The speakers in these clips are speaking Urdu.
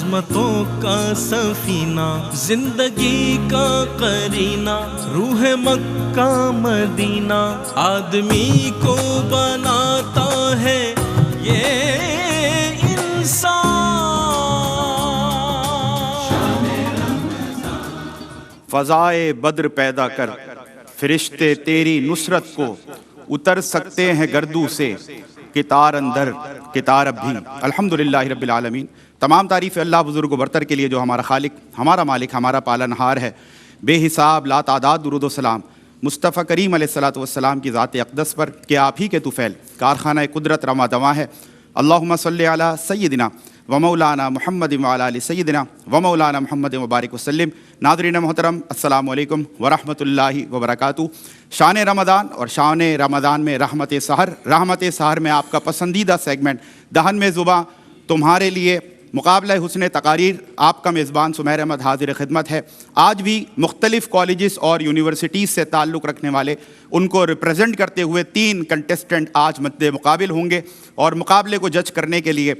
عظمتوں کا سفینہ، زندگی کا قرینہ، روح مکہ مدینہ، آدمی کو بناتا ہے یہ انسان۔ فضائے بدر پیدا کر، فرشتے تیری نصرت کو اتر سکتے ہیں گردوں سے، کتار اندر کتار اب بھی۔ الحمدللہ رب العالمین، تمام تعریف اللہ بزرگ و برتر کے لیے جو ہمارا خالق، ہمارا مالک، ہمارا پالنہار ہے۔ بے حساب لا تعداد درود و سلام مصطفیٰ کریم علیہ الصلوۃ والسلام کی ذات اقدس پر کہ آپ ہی کے طفیل کارخانہ قدرت رواں دواں ہے۔ اللہم صلی علی سیدنا و مولانا محمد وعلی آل سیدنا و مولانا محمد مبارک وسلم۔ ناظرین محترم، السلام علیکم ورحمۃ اللہ وبرکاتہ۔ شان رمضان اور شان رمضان میں رحمت سحر میں آپ کا پسندیدہ سیگمنٹ دہن میں زباں تمہارے لیے مقابلہ حسن تقاریر، آپ کا میزبان سمیر احمد حاضر خدمت ہے۔ آج بھی مختلف کالجز اور یونیورسٹیز سے تعلق رکھنے والے، ان کو ریپرزینٹ کرتے ہوئے 3 کنٹسٹنٹ آج مد مقابل ہوں گے، اور مقابلے کو جج کرنے کے لیے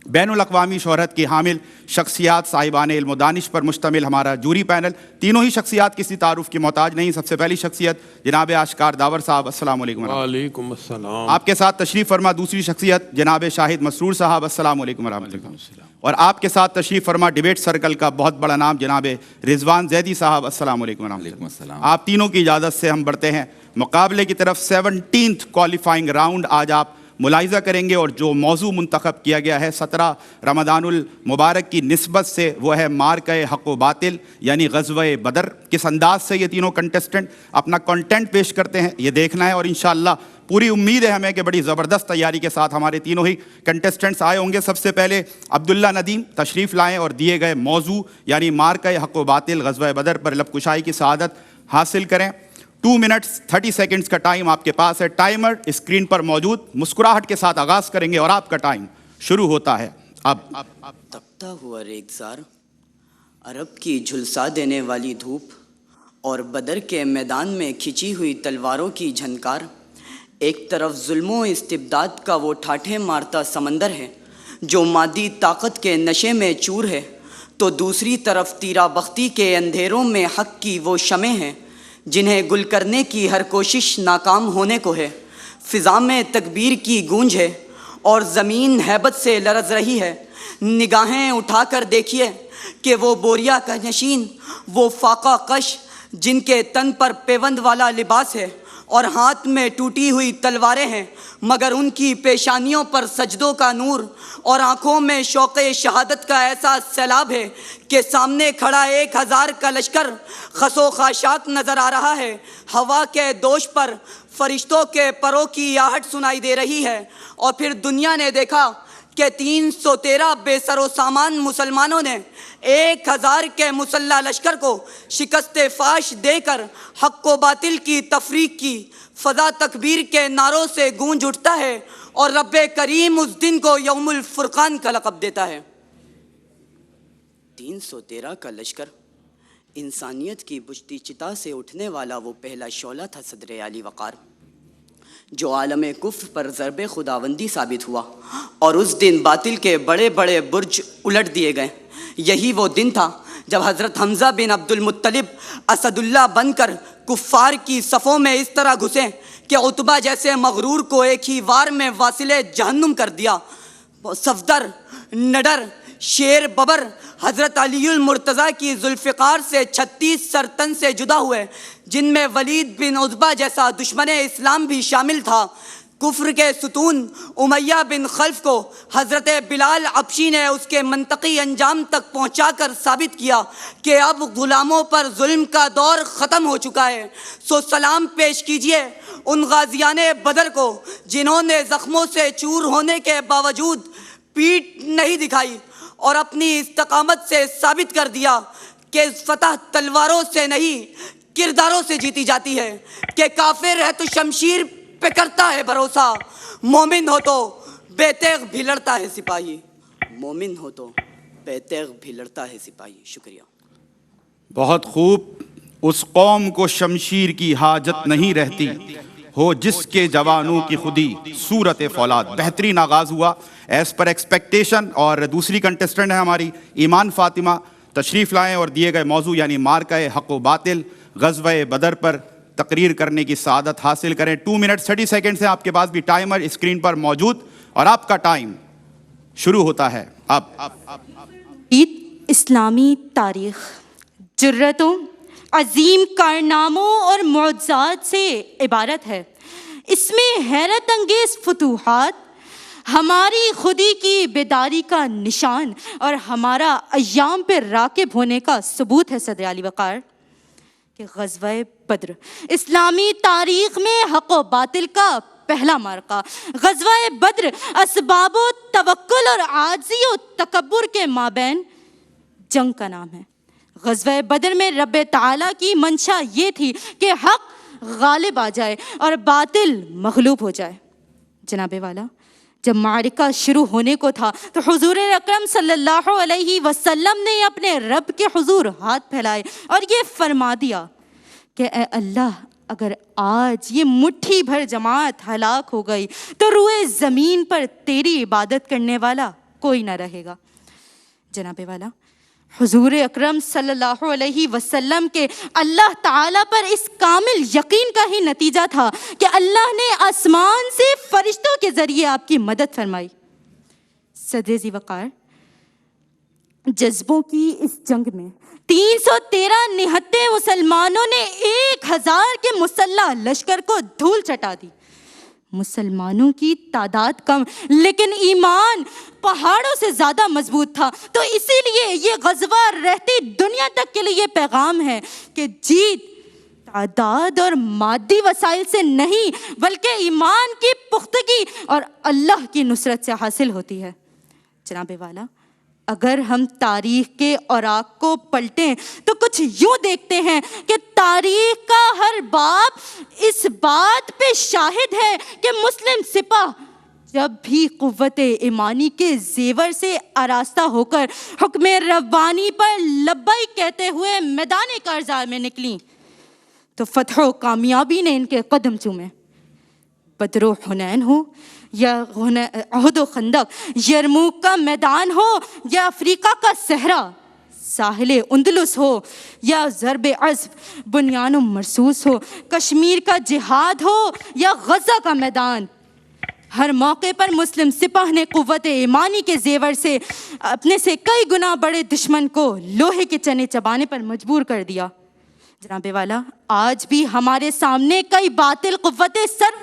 بین الاقوامی شہرت کی حامل شخصیات صاحبان علم و دانش پر مشتمل ہمارا جوری پینل۔ تینوں ہی شخصیات کسی تعارف کی محتاج نہیں۔ سب سے پہلی شخصیت جناب آشکار داور صاحب، السلام علیکم۔ وعلیکم السلام۔ آپ کے ساتھ تشریف فرما دوسری شخصیت جناب شاہد مسرور صاحب، السلام علیکم ورحمۃ اللہ۔ اور آپ کے ساتھ تشریف فرما ڈیبیٹ سرکل کا بہت بڑا نام جناب رضوان زیدی صاحب، السلام علیکم ورحمۃ اللہ۔ آپ تینوں کی اجازت سے ہم بڑھتے ہیں مقابلے کی طرف۔ 17th کوالیفائنگ راؤنڈ آج آپ ملاحظہ کریں گے، اور جو موضوع منتخب کیا گیا ہے 17 رمضان المبارک کی نسبت سے، وہ ہے مارکہ حق و باطل یعنی غزوہ بدر۔ کس انداز سے یہ تینوں کنٹسٹنٹ اپنا کنٹینٹ پیش کرتے ہیں یہ دیکھنا ہے، اور انشاءاللہ پوری امید ہے ہمیں کہ بڑی زبردست تیاری کے ساتھ ہمارے تینوں ہی کنٹسٹنٹس آئے ہوں گے۔ سب سے پہلے عبداللہ ندیم تشریف لائیں اور دیے گئے موضوع یعنی مارکہ حق و باطل غزوہ بدر پر لب کشائی کی سعادت حاصل کریں۔ 2 منٹس 30 سیکنڈز کا ٹائم آپ کے پاس ہے۔ ٹائمر اسکرین پر موجود، مسکراہٹ کے ساتھ آغاز کریں گے اور آپ کا ٹائم شروع ہوتا ہے اب۔ تپتا ہوا ریگزار، عرب کی جھلسا دینے والی دھوپ، اور بدر کے میدان میں کھچی ہوئی تلواروں کی جھنکار، ایک طرف ظلم و استبداد کا وہ ٹھاٹھے مارتا سمندر ہے جو مادی طاقت کے نشے میں چور ہے، تو دوسری طرف تیرا بختی کے اندھیروں میں حق کی وہ شمع ہیں جنہیں گل کرنے کی ہر کوشش ناکام ہونے کو ہے۔ فضا میں تکبیر کی گونج ہے اور زمین ہیبت سے لرز رہی ہے۔ نگاہیں اٹھا کر دیکھیے کہ وہ بوریا کا نشین، وہ فاقہ کش جن کے تن پر پیوند والا لباس ہے اور ہاتھ میں ٹوٹی ہوئی تلواریں ہیں، مگر ان کی پیشانیوں پر سجدوں کا نور اور آنکھوں میں شوق شہادت کا ایسا سیلاب ہے کہ سامنے کھڑا 1000 کا لشکر خس و خاشاک نظر آ رہا ہے۔ ہوا کے دوش پر فرشتوں کے پروں کی آہٹ سنائی دے رہی ہے، اور پھر دنیا نے دیکھا کہ 313 بے سر و سامان مسلمانوں نے 1000 کے مسلح لشکر کو شکست فاش دے کر حق و باطل کی تفریق کی۔ فضا تکبیر کے نعروں سے گونج اٹھتا ہے، اور رب کریم اس دن کو یوم الفرقان کا لقب دیتا ہے۔ 313 کا لشکر انسانیت کی بجھتی چتا سے اٹھنے والا وہ پہلا شعلہ تھا صدر علی وقار، جو عالم کفر پر ضرب خداوندی ثابت ہوا، اور اس دن باطل کے بڑے بڑے برج الٹ دیے گئے۔ یہی وہ دن تھا جب حضرت حمزہ بن عبد المطلب اسد اللہ بن کر کفار کی صفوں میں اس طرح گھسے کہ عتبہ جیسے مغرور کو ایک ہی وار میں واصل جہنم کر دیا۔ صفدر، نڈر، شیر ببر حضرت علی المرتضیٰ کی ذوالفقار سے 36 سرتن سے جدا ہوئے، جن میں ولید بن عتبہ جیسا دشمن اسلام بھی شامل تھا۔ کفر کے ستون امیہ بن خلف کو حضرت بلال حبشی نے اس کے منطقی انجام تک پہنچا کر ثابت کیا کہ اب غلاموں پر ظلم کا دور ختم ہو چکا ہے۔ سو سلام پیش کیجئے ان غازیان بدر کو جنہوں نے زخموں سے چور ہونے کے باوجود پیٹھ نہیں دکھائی، اور اپنی استقامت سے ثابت کر دیا کہ فتح تلواروں سے نہیں کرداروں سے جیتی جاتی ہے، کہ کافر ہے تو شمشیر پہ کرتا ہے بھروسہ، مومن ہو تو بے تیغ بھی لڑتا ہے سپاہی، مومن ہو تو بے تیغ بھی لڑتا ہے سپاہی۔ شکریہ۔ بہت خوب۔ اس قوم کو شمشیر کی حاجت نہیں رہتی ہو جس کے جوانوں کی خودی صورت فولاد. بہترین آغاز ہوا ایز پر ایکسپیکٹیشن. اور دوسری کنٹسٹنٹ ہے ہماری ایمان فاطمہ, تشریف لائیں اور دیے گئے موضوع یعنی مارکہ حق و باطل غزوہ بدر پر تقریر کرنے کی سعادت حاصل کریں. 2 منٹ 30 سیکنڈ سے آپ کے پاس بھی ٹائمر اسکرین پر موجود اور آپ کا ٹائم شروع ہوتا ہے اب. اسلامی تاریخ جرتوں, عظیم کارناموں اور معجزات سے عبارت ہے. اس میں حیرت انگیز فتوحات, ہماری خودی کی بیداری کا نشان اور ہمارا ایام پہ راکب ہونے کا ثبوت ہے. صدر علی وقار کہ غزوہ بدر اسلامی تاریخ میں حق و باطل کا پہلا مارکہ. غزوہ بدر اسباب و توکل اور عاجزی و تکبر کے مابین جنگ کا نام ہے. غزوہ بدر میں رب تعالیٰ کی منشا یہ تھی کہ حق غالب آ جائے اور باطل مغلوب ہو جائے. جناب والا, جب معرکہ شروع ہونے کو تھا تو حضور اکرم صلی اللہ علیہ وسلم نے اپنے رب کے حضور ہاتھ پھیلائے اور یہ فرما دیا کہ اے اللہ, اگر آج یہ مٹھی بھر جماعت ہلاک ہو گئی تو روئے زمین پر تیری عبادت کرنے والا کوئی نہ رہے گا. جناب والا, حضور اکرم صلی اللہ علیہ وسلم کے اللہ تعالیٰ پر اس کامل یقین کا ہی نتیجہ تھا کہ اللہ نے آسمان سے فرشتوں کے ذریعے آپ کی مدد فرمائی. صدر ذی وقار, جذبوں کی اس جنگ میں 313 نہتے مسلمانوں نے 1000 کے مسلح لشکر کو دھول چٹا دی. مسلمانوں کی تعداد کم لیکن ایمان پہاڑوں سے زیادہ مضبوط تھا, تو اسی لیے یہ غزوہ رہتی دنیا تک کے لیے یہ پیغام ہے کہ جیت تعداد اور مادی وسائل سے نہیں بلکہ ایمان کی پختگی اور اللہ کی نصرت سے حاصل ہوتی ہے. جناب والا, اگر ہم تاریخ کے اوراق کو پلٹیں تو کچھ یوں دیکھتے ہیں کہ تاریخ کا ہر باب اس بات پہ شاہد ہے کہ مسلم سپاہ جب بھی قوت ایمانی کے زیور سے آراستہ ہو کر حکم ربانی پر لبیک کہتے ہوئے میدان کارزار میں نکلیں تو فتح و کامیابی نے ان کے قدم چومے. بدر و حنین ہو یا احد و خندق, یرموک کا میدان ہو یا افریقہ کا صحرا, ساحل اندلس ہو یا ضرب عزف بنیان و مرصوص ہو, کشمیر کا جہاد ہو یا غزہ کا میدان, ہر موقع پر مسلم سپاہ نے قوت ایمانی کے زیور سے اپنے سے کئی گنا بڑے دشمن کو لوہے کے چنے چبانے پر مجبور کر دیا. جناب والا, آج بھی ہمارے سامنے کئی باطل قوتیں سر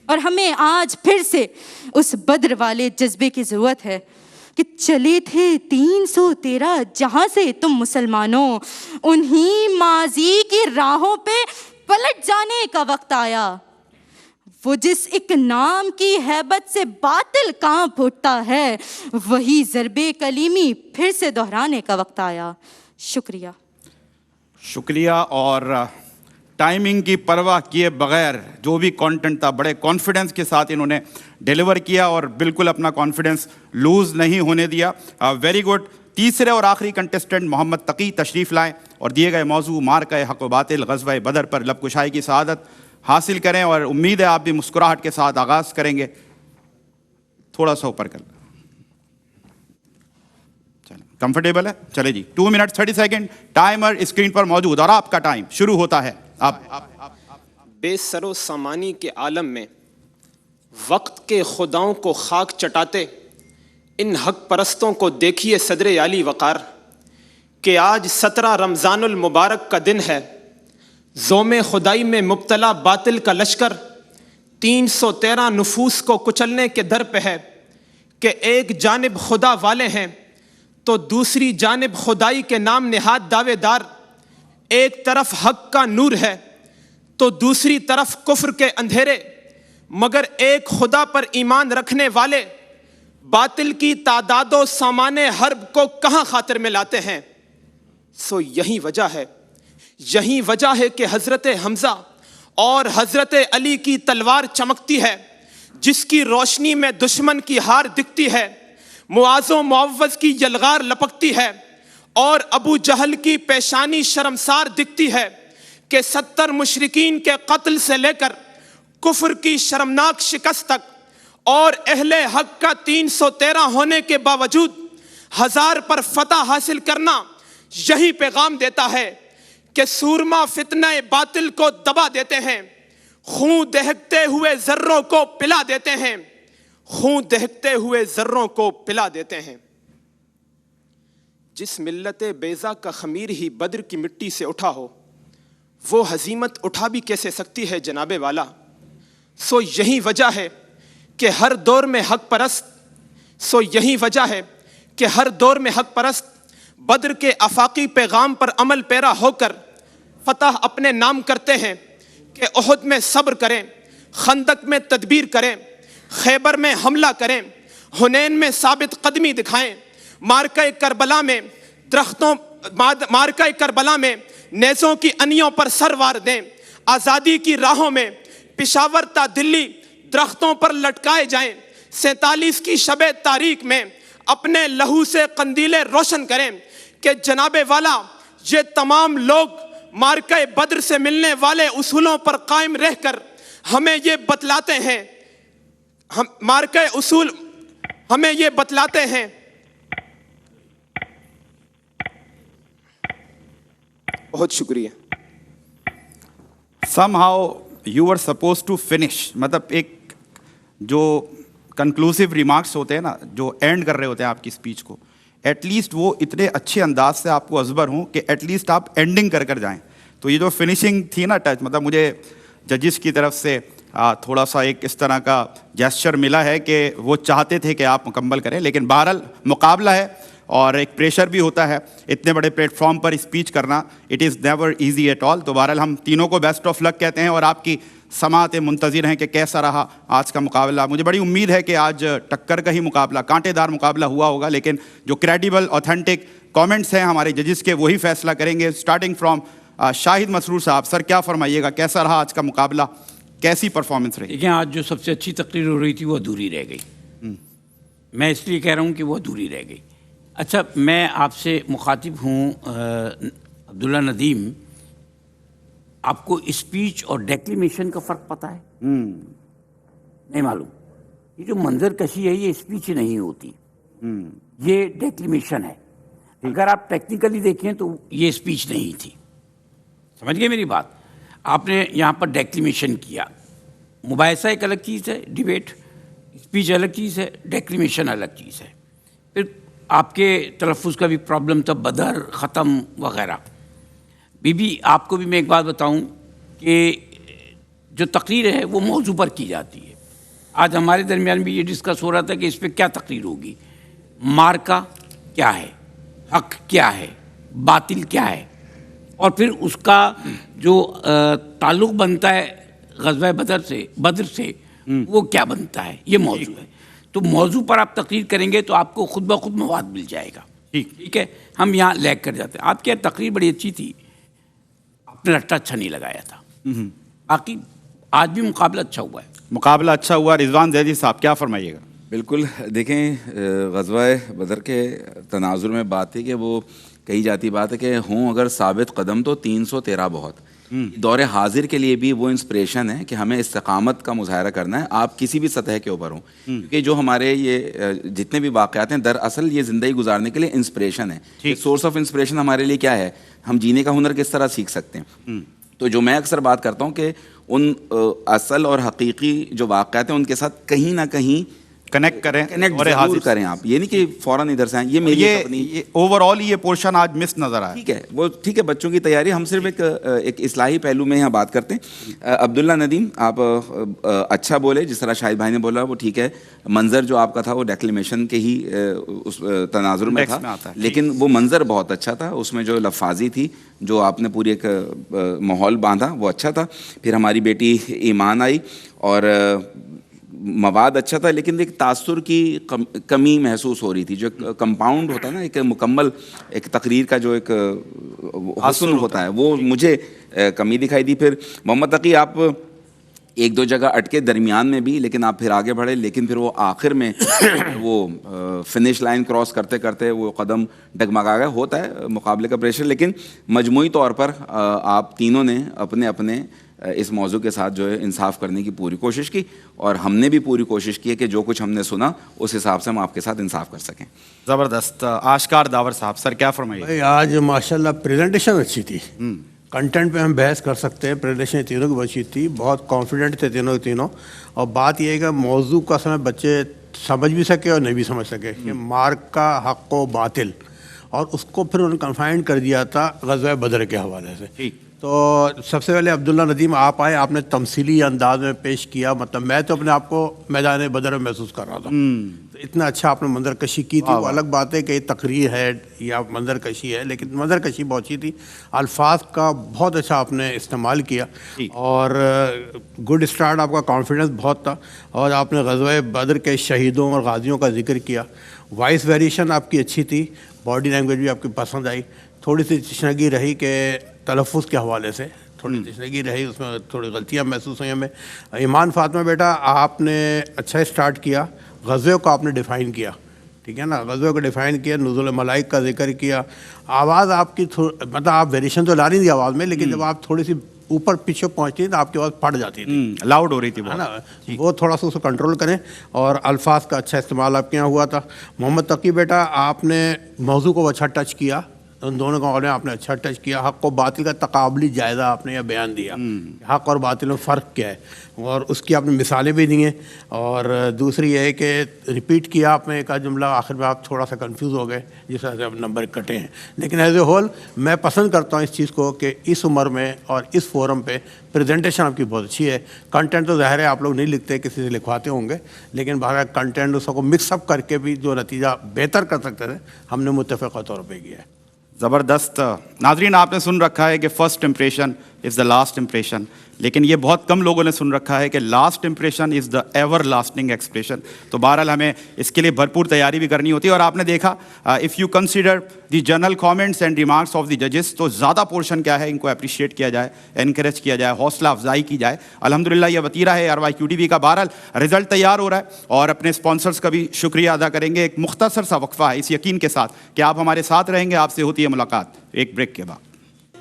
اور ہمیں آج پھر سے اس بدر والے جذبے کی ضرورت ہے کہ چلے تھے 313 جہاں سے تم مسلمانوں, انہی ماضی کی راہوں پہ پلٹ جانے کا وقت آیا. وہ جس ایک نام کی ہیبت سے باطل کانپ اٹھتا ہے وہی ضرب کلیمی پھر سے دہرانے کا وقت آیا. شکریہ. اور ٹائمنگ کی پرواہ کیے بغیر جو بھی کانٹینٹ تھا بڑے کانفیڈنس کے ساتھ انہوں نے ڈیلیور کیا اور بالکل اپنا کانفیڈنس لوز نہیں ہونے دیا. Very good. تیسرے اور آخری کنٹسٹنٹ محمد تقی تشریف لائیں اور دیے گئے موضوع مارکہ حق و باطل غزوہ بدر پر لب کشائی کی سعادت حاصل کریں, اور امید ہے آپ بھی مسکراہٹ کے ساتھ آغاز کریں گے. تھوڑا سا اوپر کر لیں, کمفرٹیبل ہے؟ چلے جی. 2 منٹ 30 سیکنڈ ٹائمر اسکرین پر موجود اور آپ کا ٹائم شروع ہوتا ہے اب. بے سر و سامانی کے عالم میں وقت کے خداؤں کو خاک چٹاتے ان حق پرستوں کو دیکھیے صدر علی وقار کہ آج 17 رمضان المبارک کا دن ہے. زوم خدائی میں مبتلا باطل کا لشکر 313 نفوس کو کچلنے کے در پہ ہے کہ ایک جانب خدا والے ہیں تو دوسری جانب خدائی کے نام نہاد دعوے دار. ایک طرف حق کا نور ہے تو دوسری طرف کفر کے اندھیرے, مگر ایک خدا پر ایمان رکھنے والے باطل کی تعداد و سامان حرب کو کہاں خاطر میں لاتے ہیں. سو یہی وجہ ہے کہ حضرت حمزہ اور حضرت علی کی تلوار چمکتی ہے, جس کی روشنی میں دشمن کی ہار دکھتی ہے. معاذ و معوذ کی یلغار لپکتی ہے اور ابو جہل کی پیشانی شرمسار دکھتی ہے کہ 70 مشرکین کے قتل سے لے کر کفر کی شرمناک شکست تک اور اہل حق کا 313 ہونے کے باوجود 1000 پر فتح حاصل کرنا یہی پیغام دیتا ہے کہ سورما فتنہ باطل کو دبا دیتے ہیں، خون دہکتے ہوئے ذروں کو پلا دیتے ہیں، خون دہکتے ہوئے ذروں کو پلا دیتے ہیں۔ جس ملت بیضا کا خمیر ہی بدر کی مٹی سے اٹھا ہو، وہ ہزیمت اٹھا بھی کیسے سکتی ہے جناب والا؟ سو یہی وجہ ہے کہ ہر دور میں حق پرست بدر کے آفاقی پیغام پر عمل پیرا ہو کر فتح اپنے نام کرتے ہیں کہ احد میں صبر کریں، خندق میں تدبیر کریں، خیبر میں حملہ کریں، حنین میں ثابت قدمی دکھائیں، مارکہ کربلا میں نیزوں کی انیوں پر سر وار دیں، آزادی کی راہوں میں پشاور تا دلی درختوں پر لٹکائے جائیں، 47 کی شب تاریک میں اپنے لہو سے قندیلیں روشن کریں کہ جناب والا یہ تمام لوگ مارکہ بدر سے ملنے والے اصولوں پر قائم رہ کر ہمیں یہ بتلاتے ہیں بہت شکریہ۔ somehow you were supposed to finish, مطلب ایک جو کنکلوسیو ریمارکس ہوتے ہیں نا، جو اینڈ کر رہے ہوتے ہیں آپ کی اسپیچ کو، ایٹ لیسٹ وہ اتنے اچھے انداز سے آپ کو ازبر ہوں کہ ایٹ لیسٹ آپ اینڈنگ کر جائیں۔ تو یہ جو فنیشنگ تھی نا ٹچ، مطلب مجھے ججز کی طرف سے تھوڑا سا ایک اس طرح کا جیسچر ملا ہے کہ وہ چاہتے تھے کہ آپ مکمل کریں، لیکن بہرحال مقابلہ ہے اور ایک پریشر بھی ہوتا ہے اتنے بڑے پلیٹ فارم پر اسپیچ کرنا، it is never easy at all. تو بہرحال ہم تینوں کو بیسٹ آف لک کہتے ہیں اور آپ کی سماعت منتظر ہیں کہ کیسا رہا آج کا مقابلہ۔ مجھے بڑی امید ہے کہ آج ٹکر کا ہی مقابلہ، کانٹے دار مقابلہ ہوا ہوگا، لیکن جو کریڈیبل اوتھینٹک کامنٹس ہیں ہمارے ججز کے وہی فیصلہ کریں گے۔ اسٹارٹنگ فرام شاہد مسرور صاحب، سر کیا فرمائیے گا، کیسا رہا آج کا مقابلہ، کیسی پرفارمنس رہی؟ دیکھیں، آج جو سب سے اچھی تقریر ہو رہی تھی وہ ادھوری رہ گئی۔ میں اس لیے کہہ رہا ہوں کہ وہ ادھوری رہ گئی۔ اچھا، میں آپ سے مخاطب ہوں عبداللہ ندیم، آپ کو اسپیچ اور ڈیکلیمیشن کا فرق پتہ ہے؟ نہیں معلوم۔ یہ جو منظر کشی ہے یہ اسپیچ نہیں ہوتی، یہ ڈیکلیمیشن ہے۔ اگر آپ ٹیکنیکلی دیکھیں تو یہ اسپیچ نہیں تھی، سمجھ گئے میری بات؟ آپ نے یہاں پر ڈیکلیمیشن کیا، مباحثہ ایک الگ چیز ہے، ڈیبیٹ، اسپیچ الگ چیز ہے، ڈیکلیمیشن الگ چیز ہے۔ پھر آپ کے تلفظ کا بھی پرابلم تھا، بدر، ختم وغیرہ۔ بی آپ کو بھی میں ایک بات بتاؤں کہ جو تقریر ہے وہ موضوع پر کی جاتی ہے۔ آج ہمارے درمیان بھی یہ ڈسکس ہو رہا تھا کہ اس پہ کیا تقریر ہوگی، مارکا کیا ہے، حق کیا ہے، باطل کیا ہے، اور پھر اس کا جو تعلق بنتا ہے غزوہ بدر سے وہ کیا بنتا ہے، یہ موضوع ہے۔ تو موضوع پر آپ تقریر کریں گے تو آپ کو خود بخود مواد مل جائے گا۔ ٹھیک ہے، ہم یہاں لیگ کر جاتے ہیں۔ آپ کی تقریر بڑی اچھی تھی، آپ نے لٹا اچھا نہیں لگایا تھا، باقی آج بھی مقابلہ اچھا ہوا ہے۔ مقابلہ اچھا ہوا۔ رضوان زیدی صاحب کیا فرمائیے گا؟ بالکل، دیکھیں غزوہ بدر کے تناظر میں بات تھی کہ وہ کہی جاتی بات ہے کہ ہوں اگر ثابت قدم تو 313 بہت۔ دور حاضر کے لیے بھی وہ انسپریشن ہے کہ ہمیں استقامت کا مظاہرہ کرنا ہے، آپ کسی بھی سطح کے اوپر ہوں، کیونکہ جو ہمارے یہ جتنے بھی واقعات ہیں دراصل یہ زندگی گزارنے کے لیے انسپریشن ہے۔ سورس آف انسپریشن ہمارے لیے کیا ہے، ہم جینے کا ہنر کس طرح سیکھ سکتے ہیں۔ تو جو میں اکثر بات کرتا ہوں کہ ان اصل اور حقیقی جو واقعات ہیں ان کے ساتھ کہیں نہ کہیں کنیکٹ کریں، ضرور کریں آپ، یہ نہیں کہ فوراً ادھر سے آئیں۔ یہ میری یہ اوور آل یہ پورشن آج مس نظر آیا۔ ٹھیک ہے، وہ ٹھیک ہے، بچوں کی تیاری، ہم صرف ایک اصلاحی پہلو میں یہاں بات کرتے ہیں۔ عبداللہ ندیم، آپ اچھا بولے، جس طرح شاہد بھائی نے بولا وہ ٹھیک ہے، منظر جو آپ کا تھا وہ ڈیکلیمیشن کے ہی اس تناظر میں تھا، لیکن وہ منظر بہت اچھا تھا، اس میں جو لفاظی تھی، جو آپ نے پوری ایک ماحول باندھا وہ اچھا تھا۔ پھر ہماری بیٹی ایمان آئی اور مواد اچھا تھا، لیکن ایک تاثر کی کمی محسوس ہو رہی تھی۔ جو کمپاؤنڈ ہوتا ہے نا، ایک مکمل ایک تقریر کا جو ایک حسن ہوتا ہے، وہ مجھے کمی دکھائی دی۔ پھر محمد تقی، آپ ایک دو جگہ اٹکے درمیان میں بھی، لیکن آپ پھر آگے بڑھے، لیکن پھر وہ آخر میں وہ فنش لائن کراس کرتے کرتے وہ قدم ڈگمگا گیا۔ ہوتا ہے مقابلے کا پریشر، لیکن مجموعی طور پر آپ تینوں نے اپنے اپنے اس موضوع کے ساتھ جو ہے انصاف کرنے کی پوری کوشش کی، اور ہم نے بھی پوری کوشش کی ہے کہ جو کچھ ہم نے سنا اس حساب سے ہم آپ کے ساتھ انصاف کر سکیں. زبردست. آشکار داور صاحب سر کیا فرمائیے؟ بھائی آج ماشاءاللہ پریزنٹیشن اچھی تھی، کنٹینٹ پہ ہم بحث کر سکتے ہیں. پریزنٹیشن تینوں کی اچھی تھی، بہت کانفیڈنٹ تھے تینوں کے تینوں. اور بات یہ ہے کہ موضوع کا سمے بچے سمجھ بھی سکے اور نہیں بھی سمجھ سکے کہ مارک کا حق و باطل، اور اس کو پھر انہوں نے کنفائن کر دیا تھا غزوہ بدر کے حوالے سے. تو سب سے پہلے عبداللہ ندیم آپ آئے، آپ نے تمثیلی انداز میں پیش کیا. مطلب میں تو اپنے آپ کو میدان بدر میں محسوس کر رہا تھا. تو اتنا اچھا آپ نے منظر کشی کی تھی. وہ الگ بات ہے کہ یہ تقریر ہے یا منظر کشی ہے، لیکن منظر کشی بہت اچھی تھی. الفاظ کا بہت اچھا آپ نے استعمال کیا، اور گڈ اسٹارٹ. آپ کا کانفیڈنس بہت تھا، اور آپ نے غزوہ بدر کے شہیدوں اور غازیوں کا ذکر کیا. وائس ویریشن آپ کی اچھی تھی، باڈی لینگویج بھی آپ کی پسند آئی. تھوڑی سی تشنگی رہی کہ تلفظ کے حوالے سے تھوڑی تشنگی رہی، اس میں تھوڑی غلطیاں محسوس ہوئی ہمیں. ایمان فاطمہ بیٹا آپ نے اچھا اسٹارٹ کیا، غزوے کو آپ نے ڈیفائن کیا، ٹھیک ہے نا، غزوے کو ڈیفائن کیا، نزول ملائک کا ذکر کیا. آواز آپ کی مطلب آپ ویریشن تو لا رہی تھی آواز میں، لیکن جب آپ تھوڑی سی اوپر پیچھے پہنچتی تھی تو آپ کی آواز پھٹ جاتی تھی، لاؤڈ ہو رہی تھی ہے نا. وہ تھوڑا سا اس کو کنٹرول کریں. اور الفاظ کا اچھا استعمال آپ کے یہاں ہوا تھا. محمد تقی بیٹا آپ نے موضوع کو اچھا ٹچ کیا، ان دونوں کا آپ نے اچھا ٹچ کیا. حق و باطل کا تقابلی جائزہ آپ نے یہ بیان دیا، حق اور باطل میں فرق کیا ہے، اور اس کی آپ نے مثالیں بھی دی ہیں. اور دوسری یہ ہے کہ ریپیٹ کیا آپ نے ایک جملہ، آخر میں آپ تھوڑا سا کنفیوز ہو گئے جس طرح سے اب نمبر کٹے ہیں. لیکن ایز اے ہول میں پسند کرتا ہوں اس چیز کو کہ اس عمر میں اور اس فورم پہ پریزنٹیشن آپ کی بہت اچھی ہے. کنٹینٹ تو ظاہر ہے آپ لوگ نہیں لکھتے، کسی سے لکھواتے ہوں گے، لیکن بہرحال کنٹینٹ اس کو مکس اپ کر کے بھی جو نتیجہ بہتر کر سکتے تھے ہم نے متفقہ طور پہ کیا ہے. زبردست. ناظرین آپ نے سن رکھا ہے کہ first impression is the last impression, لیکن یہ بہت کم لوگوں نے سن رکھا ہے کہ last impression is the ever lasting expression. تو بہرحال ہمیں اس کے لیے بھرپور تیاری بھی کرنی ہوتی ہے. اور آپ نے دیکھا if you consider the general comments and remarks of the ججز، تو زیادہ پورشن کیا ہے، ان کو اپریشیٹ کیا جائے، انکریج کیا جائے، حوصلہ افزائی کی جائے. الحمدللہ یہ وتیرہ ہے RYQTV کا. بہرحال رزلٹ تیار ہو رہا ہے، اور اپنے اسپانسرس کا بھی شکریہ ادا کریں گے. ایک مختصر سا وقفہ ہے اس یقین کے ساتھ کہ آپ ہمارے ساتھ رہیں گے. آپ سے ہوتی ہے ملاقات ایک بریک کے بعد.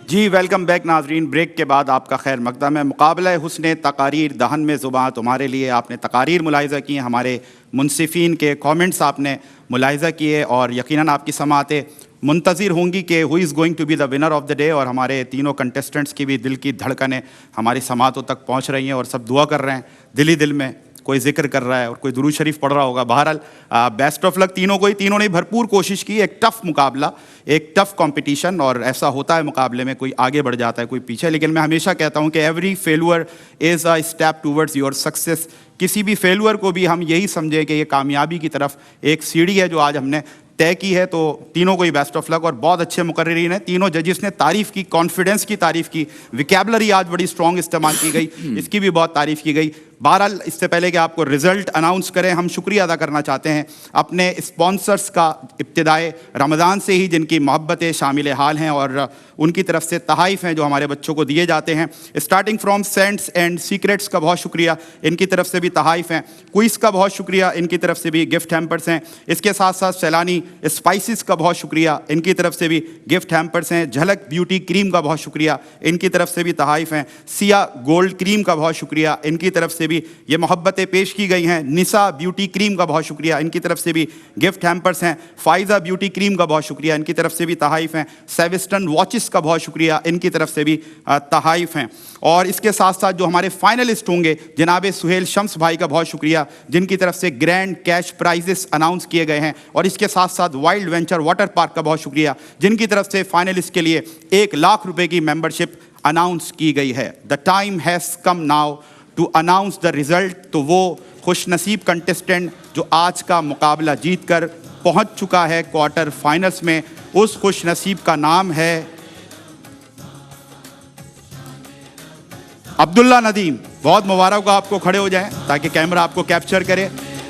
جی ویلکم بیک ناظرین. بریک کے بعد آپ کا خیر مقدم ہے. مقابلہ حسن تقاریر دہن میں زباں تمہارے لیے. آپ نے تقاریر ملاحظہ کی ہیں، ہمارے منصفین کے کامنٹس آپ نے ملاحظہ کیے، اور یقیناً آپ کی سماعتیں منتظر ہوں گی کہ who is going to be the winner of the day. اور ہمارے تینوں کنٹیسٹنٹس کی بھی دل کی دھڑکنیں ہماری سماعتوں تک پہنچ رہی ہیں، اور سب دعا کر رہے ہیں دل ہی دل میں. کوئی ذکر کر رہا ہے اور کوئی درود شریف پڑھ رہا ہوگا. بہرحال بیسٹ آف لک تینوں کو ہی. تینوں نے بھرپور کوشش کی. ایک ٹف مقابلہ، ایک ٹف کمپٹیشن، اور ایسا ہوتا ہے مقابلے میں، کوئی آگے بڑھ جاتا ہے کوئی پیچھے. لیکن میں ہمیشہ کہتا ہوں کہ every failure is a step towards your success. کسی بھی فیلور کو بھی ہم یہی سمجھیں کہ یہ کامیابی کی طرف ایک سیڑھی ہے جو آج ہم نے طے کی ہے. تو تینوں کو ہی بیسٹ آف لک. اور بہت اچھے مقررین ہیں. تینوں ججز نے تعریف کی، کانفیڈنس کی تعریف کی، ویکیبلری آج بڑی اسٹرانگ استعمال کی گئی، اس کی بھی بہت تعریف کی گئی. بہرحال اس سے پہلے کہ آپ کو رزلٹ اناؤنس کریں، ہم شکریہ ادا کرنا چاہتے ہیں اپنے اسپانسرس کا. ابتدائے رمضان سے ہی جن کی محبتیں شامل حال ہیں، اور ان کی طرف سے تحائف ہیں جو ہمارے بچوں کو دیے جاتے ہیں. Starting from saints and secrets کا بہت شکریہ، ان کی طرف سے بھی تحائف ہیں. کوئز کا بہت شکریہ، ان کی طرف سے بھی گفٹ ہیمپرس ہیں. اس کے ساتھ ساتھ سیلانی اسپائسز کا بہت شکریہ، ان کی طرف سے بھی گفٹ ہیمپرس ہیں. جھلک بیوٹی کریم کا بہت شکریہ، ان کی طرف سے بھی تحائف ہیں. سیا گولڈ کریم کا بہت شکریہ، ان کی طرف سے بھی یہ محبتیں پیش کی گئی ہیں. نسا بیوٹی کریم کا بہت شکریہ، ان کی طرف سے بھی گفٹ ہیمپرس ہیں. فائزہ بیوٹی کریم کا بہت شکریہ، ان کی طرف سے بھی تحائف ہیں. سیوسٹن واچز کا بہت شکریہ، ان کی طرف سے بھی تحائف ہیں. اور اس کے ساتھ ساتھ جو ہمارے فائنلسٹ ہوں گے جناب سہیل شمس بھائی کا بہت شکریہ، جن کی طرف سے گرینڈ کیش پرائزز اناؤنس کیے گئے ہیں. اور اس کے ساتھ ساتھ وائلڈ وینچر واٹر پارک کا بہت شکریہ، جن کی طرف سے فائنلسٹ کے لیے 1 لاکھ روپے کی ممبرشپ اناؤنس کی گئی ہے. The time has come now to announce the result. تو وہ خوش نصیب کنٹیسٹنٹ جو آج کا مقابلہ جیت کر پہنچ چکا ہے کوارٹر فائنلز میں، اس خوش نصیب کا نام ہے عبداللہ ندیم. بہت مبارک ہو آپ کو، کھڑے ہو جائیں تاکہ کیمرہ آپ کو کیپچر کرے.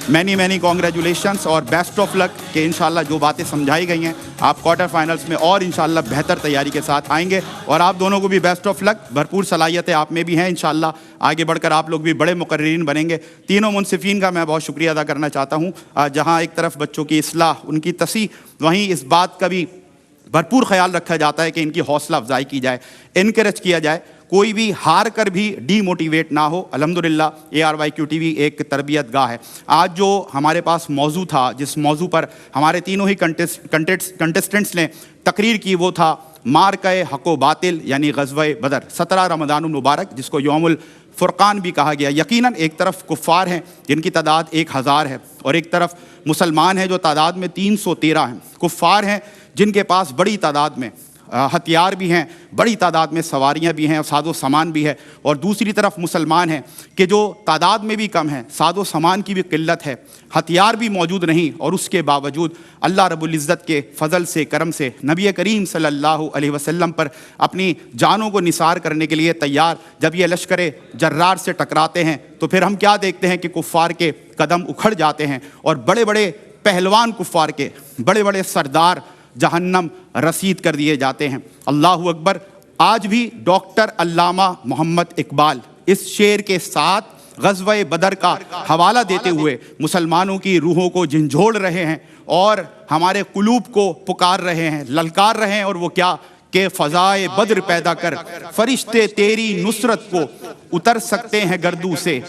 مینی کانگریچولیشنس اور بیسٹ آف لک کہ انشاءاللہ جو باتیں سمجھائی گئی ہیں آپ کوارٹر فائنلز میں اور انشاءاللہ بہتر تیاری کے ساتھ آئیں گے. اور آپ دونوں کو بھی بیسٹ آف لک. بھرپور صلاحیتیں آپ میں بھی ہیں، انشاءاللہ آگے بڑھ کر آپ لوگ بھی بڑے مقررین بنیں گے. تینوں منصفین کا میں بہت شکریہ ادا کرنا چاہتا ہوں. جہاں ایک طرف بچوں کی اصلاح، ان کی تصحیح، وہیں اس بات کا بھی بھرپور خیال رکھا جاتا ہے کہ ان کی حوصلہ افزائی کی جائے، انکریج کیا جائے. کوئی بھی ہار کر بھی ڈی موٹیویٹ نہ ہو. الحمدللہ ARYQ-TV ایک تربیت گاہ ہے. آج جو ہمارے پاس موضوع تھا, جس موضوع پر ہمارے تینوں ہی کنٹسٹنٹس نے تقریر کی, وہ تھا مارکہ حق و باطل یعنی غزوہ بدر 17 رمضان المبارک, جس کو یوم الفرقان بھی کہا گیا. یقیناً ایک طرف کفار ہیں جن کی تعداد 1000 ہے, اور ایک طرف مسلمان ہیں جو تعداد میں 313 ہیں. کفار ہیں جن کے پاس بڑی تعداد میں ہتھیار بھی ہیں, بڑی تعداد میں سواریاں بھی ہیں, اور ساز و سامان بھی ہے. اور دوسری طرف مسلمان ہیں کہ جو تعداد میں بھی کم ہیں, ساز و سامان کی بھی قلت ہے, ہتھیار بھی موجود نہیں, اور اس کے باوجود اللہ رب العزت کے فضل سے, کرم سے نبی کریم صلی اللہ علیہ وسلم پر اپنی جانوں کو نثار کرنے کے لیے تیار. جب یہ لشکر جرار سے ٹکراتے ہیں تو پھر ہم کیا دیکھتے ہیں کہ کفار کے قدم اکھڑ جاتے ہیں, اور بڑے بڑے پہلوان کفار کے, بڑے بڑے سردار جہنم رسید کر دیے جاتے ہیں. اللہ اکبر. آج بھی ڈاکٹر علامہ محمد اقبال اس شعر کے ساتھ غزوہ بدر کا حوالہ دیتے ہوئے مسلمانوں کی روحوں کو جھنجھوڑ رہے ہیں, اور ہمارے قلوب کو پکار رہے ہیں, للکار رہے ہیں. اور وہ کیا کہ فضائے بدر پیدا کر, فرشتے تیری نصرت کو اتر سکتے ہیں گردوں سے,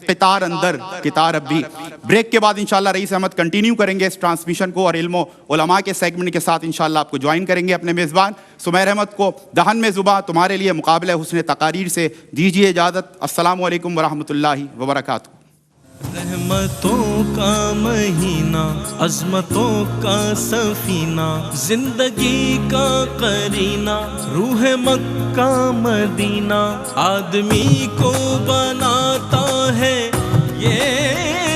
قطار اندر قطار اب بھی. بریک کے بعد انشاءاللہ رئیس احمد کنٹینیو کریں گے اس ٹرانسمیشن کو, اور علم و علماء کے سیگمنٹ کے ساتھ انشاءاللہ آپ کو جوائن کریں گے. اپنے میزبان سمیر احمد کو دہن میں زباں تمہارے لیے مقابلہ حسن تقاریر سے دیجیے اجازت. السلام علیکم ورحمۃ اللہ وبرکاتہ. رحمتوں کا مہینہ, عظمتوں کا سفینہ, زندگی کا قرینہ, روح مکہ مدینہ, آدمی کو بناتا ہے یہ